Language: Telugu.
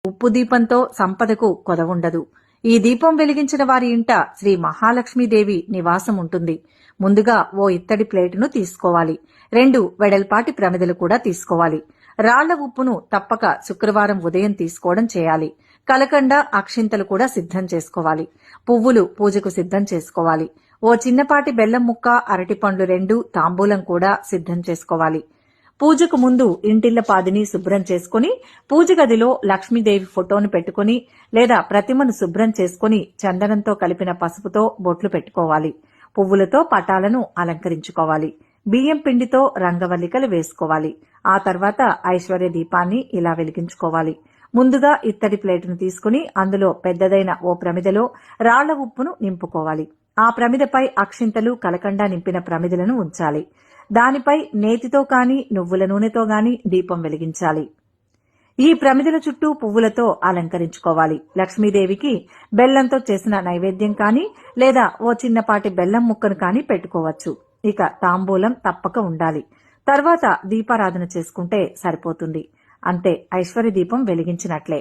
ఉప్పు దీపంతో సంపదకు కొదవుండదు. ఈ దీపం వెలిగించిన వారి ఇంట శ్రీ మహాలక్ష్మీదేవి నివాసం ఉంటుంది. ముందుగా ఓ ఇత్తడి ప్లేటును తీసుకోవాలి. 2 వెడల్పాటి ప్రమిదలు కూడా తీసుకోవాలి. రాళ్ల ఉప్పును తప్పక శుక్రవారం ఉదయం తీసుకోవడం చేయాలి. కలకండ, అక్షింతలు కూడా సిద్ధం చేసుకోవాలి. పువ్వులు పూజకు సిద్ధం చేసుకోవాలి. ఓ చిన్నపాటి బెల్లం ముక్క, అరటిపండ్లు 2, తాంబూలం కూడా సిద్ధం చేసుకోవాలి. పూజకు ముందు ఇంటిల్లపాదిని శుభ్రం చేసుకుని పూజ గదిలో లక్ష్మీదేవి ఫోటోను పెట్టుకుని లేదా ప్రతిమను శుభ్రం చేసుకుని చందనంతో కలిపిన పసుపుతో బొట్లు పెట్టుకోవాలి. పువ్వులతో పటాలను అలంకరించుకోవాలి. బియ్యం పిండితో రంగవల్లికలు వేసుకోవాలి. ఆ తర్వాత ఐశ్వర్య దీపాన్ని ఇలా వెలిగించుకోవాలి. ముందుగా ఇత్తడి ప్లేటును తీసుకుని అందులో పెద్దదైన ఓ ప్రమిదలో రాళ్ల ఉప్పును నింపుకోవాలి. ఆ ప్రమిదపై అక్షింతలు, కలకండ నింపిన ప్రమిదలను ఉంచాలి. దానిపై నేతితో కాని నువ్వుల నూనెతో గాని దీపం వెలిగించాలి. ఈ ప్రమిదల చుట్టూ పువ్వులతో అలంకరించుకోవాలి. లక్ష్మీదేవికి బెల్లంతో చేసిన నైవేద్యం కాని లేదా ఓ చిన్నపాటి బెల్లం ముక్కను కాని పెట్టుకోవచ్చు. ఇక తాంబూలం తప్పక ఉండాలి. తర్వాత దీపారాధన చేసుకుంటే సరిపోతుంది. అంతే, ఐశ్వర్య దీపం వెలిగించినట్లే.